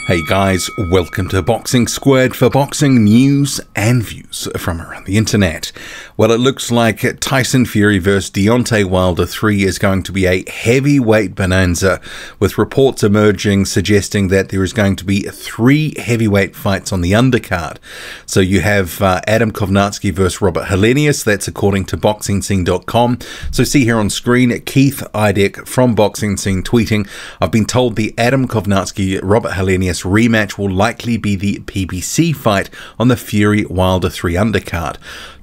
Hey guys, welcome to Boxing Squared for boxing news and views from around the internet. Well, it looks like Tyson Fury vs Deontay Wilder 3 is going to be a heavyweight bonanza, with reports emerging suggesting that there is going to be 3 heavyweight fights on the undercard. So you have Adam Kownacki vs Robert Helenius, that's according to BoxingScene.com. So see here on screen, Keith Idek from Boxing Scene tweeting, "I've been told the Adam Kownacki Robert Helenius rematch will likely be the PBC fight on the Fury Wilder 3 undercard.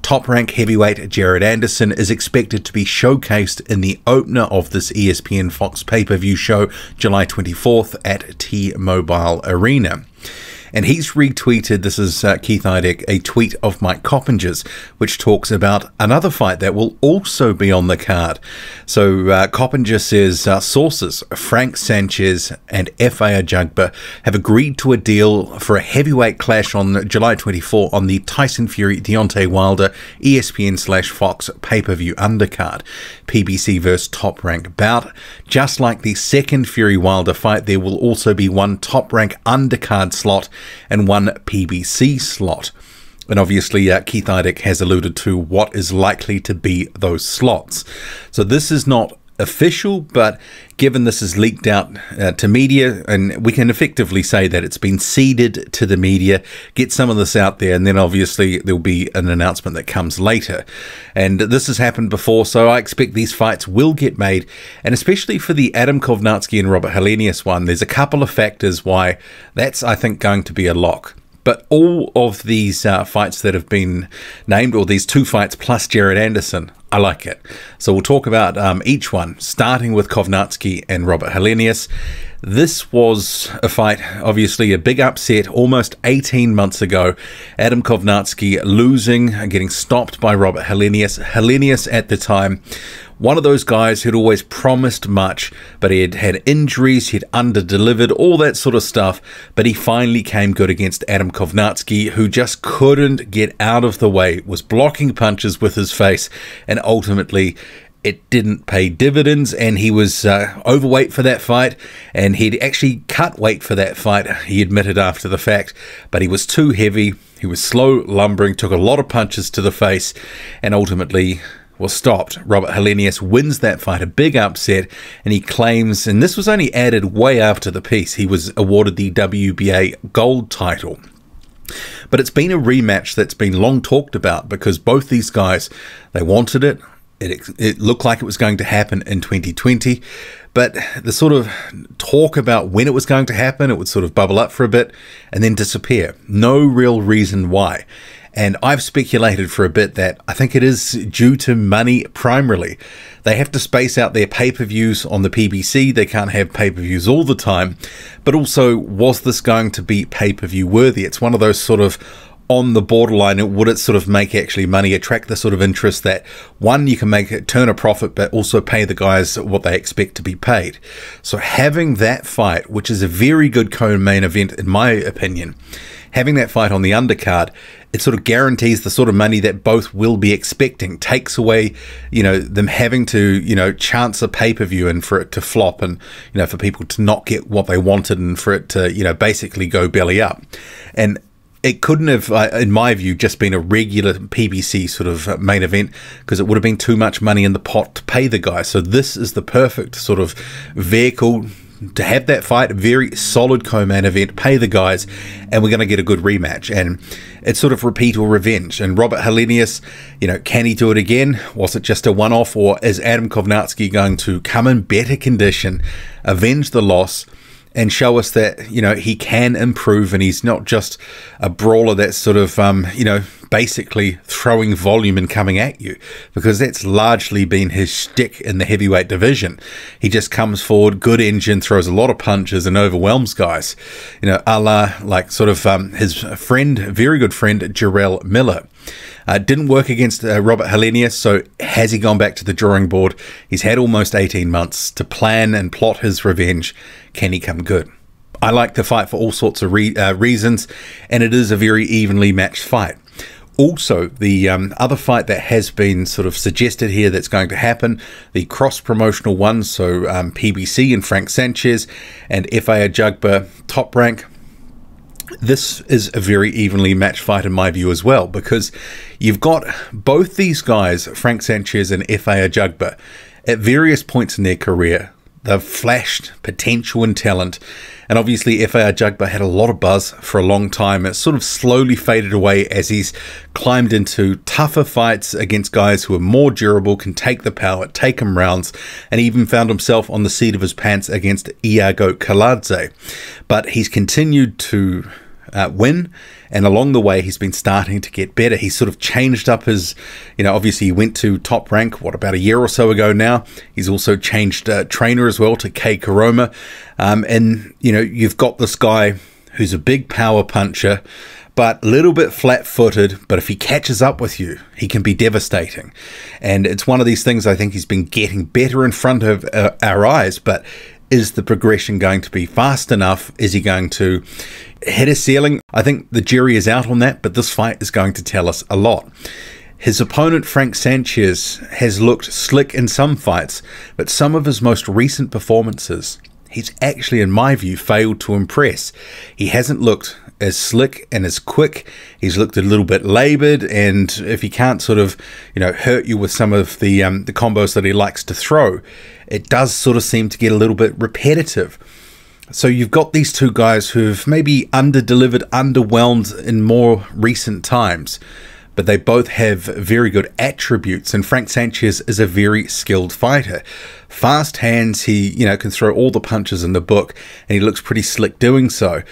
Top rank heavyweight Jared Anderson is expected to be showcased in the opener of this ESPN Fox pay-per-view show July 24th at T-Mobile Arena." And he's retweeted, this is Keith Idek, a tweet of Mike Coppinger's, which talks about another fight that will also be on the card. So Coppinger says, sources, Frank Sanchez and Efe Ajagba have agreed to a deal for a heavyweight clash on July 24 on the Tyson Fury Deontay Wilder ESPN/Fox pay-per-view undercard. PBC versus Top Rank bout. Just like the second Fury Wilder fight, there will also be one Top Rank undercard slot and one PBC slot. And obviously Keith Idek has alluded to what is likely to be those slots. So this is not official, but given this is leaked out to media, and we can effectively say that it's been seeded to the media, get some of this out there, and then obviously there'll be an announcement that comes later. And this has happened before, so I expect these fights will get made, and especially for the Adam Kownacki and Robert Helenius one, there's a couple of factors why that's, I think, going to be a lock. But all of these fights that have been named, or these 2 fights plus Jared Anderson, I like it. So we'll talk about each one, starting with Kovnetsky and Robert Helenius. This was a fight, obviously a big upset almost 18 months ago. Adam Kownacki losing, getting stopped by Robert Helenius. Helenius at the time, one of those guys who'd always promised much, but he had had injuries, he'd under-delivered, all that sort of stuff, but he finally came good against Adam Kownacki, who just couldn't get out of the way, was blocking punches with his face, and ultimately it didn't pay dividends, and he was overweight for that fight, and he'd actually cut weight for that fight, he admitted after the fact, but he was too heavy, he was slow lumbering, took a lot of punches to the face, and ultimately was stopped. Robert Helenius wins that fight, a big upset, and he claims, and this was only added way after the piece, he was awarded the WBA gold title. But it's been a rematch that's been long talked about, because both these guys, they wanted it. It looked like it was going to happen in 2020, but the sort of talk about when it was going to happen, it would sort of bubble up for a bit and then disappear. No real reason why. And I've speculated for a bit that I think it is due to money primarily. They have to space out their pay-per-views on the PBC. They can't have pay-per-views all the time. But also, was this going to be pay-per-view worthy? It's one of those sort of on the borderline. Would it sort of make actually money, attract the sort of interest that, one, you can make it turn a profit, but also pay the guys what they expect to be paid. So having that fight, which is a very good co-main event in my opinion, having that fight on the undercard, it sort of guarantees the sort of money that both will be expecting, takes away, them having to, chance a pay-per-view and for it to flop, and, for people to not get what they wanted and for it to, basically go belly up. And it couldn't have, in my view, just been a regular PBC sort of main event, because it would have been too much money in the pot to pay the guys. So this is the perfect sort of vehicle to have that fight, a very solid co-main event, pay the guys, and we're going to get a good rematch. And it's sort of repeat or revenge. And Robert Helenius, can he do it again? Was it just a one-off, or is Adam Kownacki going to come in better condition, avenge the loss, and show us that, he can improve, and he's not just a brawler that's sort of, basically throwing volume and coming at you, because that's largely been his shtick in the heavyweight division. He just comes forward, good engine, throws a lot of punches and overwhelms guys, a la like sort of his friend, very good friend, Jarrell Miller. Didn't work against Robert Helenius, so has he gone back to the drawing board? He's had almost 18 months to plan and plot his revenge. Can he come good? I like the fight for all sorts of reasons, and it is a very evenly matched fight. Also, the other fight that has been sort of suggested here that's going to happen, the cross-promotional one, so PBC and Frank Sanchez and Efe Ajagba Top Rank. This is a very evenly matched fight in my view as well, because you've got both these guys, Frank Sanchez and Efe Ajagba, at various points in their career. They've flashed potential and talent, and obviously Efe Ajagba had a lot of buzz for a long time. It sort of slowly faded away as he's climbed into tougher fights against guys who are more durable, can take the power, take him rounds, and even found himself on the seat of his pants against Iago Kaladze. But he's continued to win, and along the way he's been starting to get better. He's sort of changed up his, obviously he went to Top Rank, about a year or so ago now. He's also changed trainer as well to K Karoma, and you've got this guy who's a big power puncher, but a little bit flat-footed, but if he catches up with you, he can be devastating. And it's one of these things I think he's been getting better in front of our eyes, but is the progression going to be fast enough? Is he going to hit a ceiling? I think the jury is out on that, but this fight is going to tell us a lot. His opponent, Frank Sanchez, has looked slick in some fights, but some of his most recent performances, he's actually, in my view, failed to impress. He hasn't looked as slick and as quick. He's looked a little bit laboured, and if he can't sort of, hurt you with some of the combos that he likes to throw, it does sort of seem to get a little bit repetitive. So you've got these two guys who've maybe under-delivered, underwhelmed in more recent times, but they both have very good attributes, and Frank Sanchez is a very skilled fighter. Fast hands, he can throw all the punches in the book, and he looks pretty slick doing so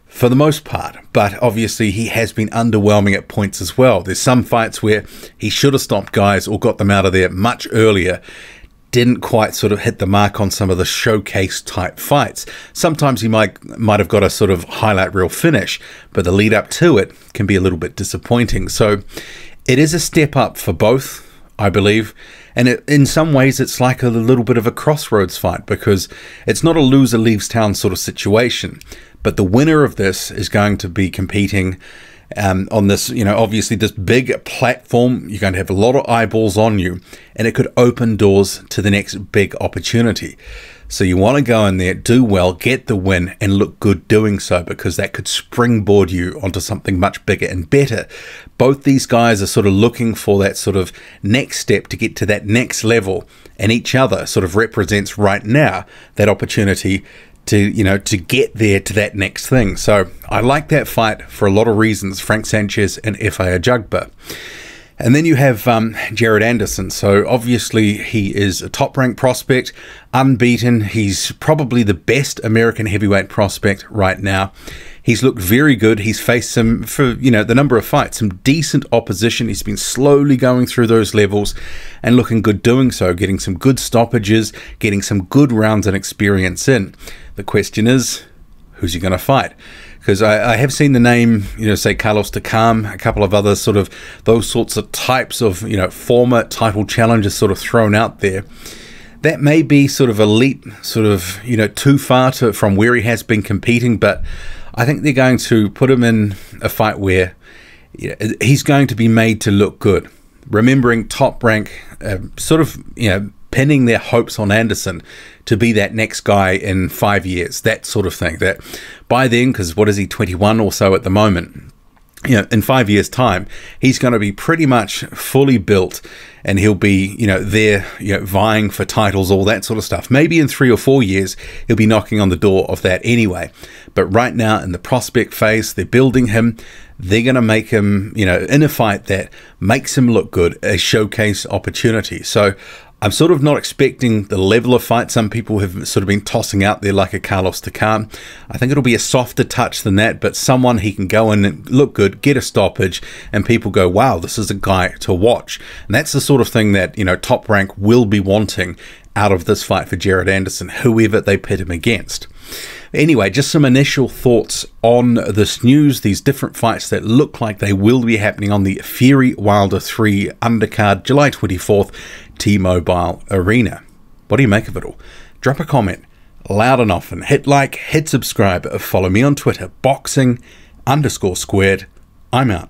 for the most part, but obviously he has been underwhelming at points as well. There's some fights where he should have stopped guys or got them out of there much earlier, didn't quite sort of hit the mark on some of the showcase type fights. Sometimes he might have got a sort of highlight reel finish, but the lead up to it can be a little bit disappointing. So it is a step up for both, I believe, and in some ways it's like a little bit of a crossroads fight, because it's not a loser leaves town sort of situation, but the winner of this is going to be competing on this, obviously this big platform. You're going to have a lot of eyeballs on you, and it could open doors to the next big opportunity. So you want to go in there, do well, get the win, and look good doing so, because that could springboard you onto something much bigger and better. Both these guys are sort of looking for that sort of next step to get to that next level, and each other sort of represents right now that opportunity to get there to that next thing. So I like that fight for a lot of reasons, Frank Sanchez and Efe Ajagba. And then you have Jared Anderson. So obviously he is a top-ranked prospect, unbeaten. He's probably the best American heavyweight prospect right now. He's looked very good. He's faced some, for the number of fights, some decent opposition. He's been slowly going through those levels and looking good doing so, getting some good stoppages, getting some good rounds and experience in. The question is, who's he going to fight? Because I have seen the name, say Carlos Takam, a couple of other sort of those sorts of types of, former title challengers sort of thrown out there. That may be sort of elite, sort of, too far from where he has been competing, but I think they're going to put him in a fight where he's going to be made to look good. Remembering Top Rank, sort of, pinning their hopes on Anderson to be that next guy in 5 years, that sort of thing. That by then, because what is he, 21 or so at the moment, in 5 years' time, he's going to be pretty much fully built, and he'll be, there, vying for titles, all that sort of stuff. Maybe in 3 or 4 years, he'll be knocking on the door of that anyway. But right now, in the prospect phase, they're building him. They're going to make him, in a fight that makes him look good, a showcase opportunity. So I'm sort of not expecting the level of fight some people have sort of been tossing out there, like a Carlos Takam. I think it'll be a softer touch than that, but someone he can go in and look good, get a stoppage, and people go, wow, this is a guy to watch. And that's the sort of thing that, Top Rank will be wanting out of this fight for Jared Anderson, whoever they pit him against. Anyway, just some initial thoughts on this news, these different fights that look like they will be happening on the Fury Wilder 3 Undercard, July 24th, T-Mobile Arena. What do you make of it all? Drop a comment loud and often. Hit like, hit subscribe, follow me on Twitter, boxing_squared. I'm out.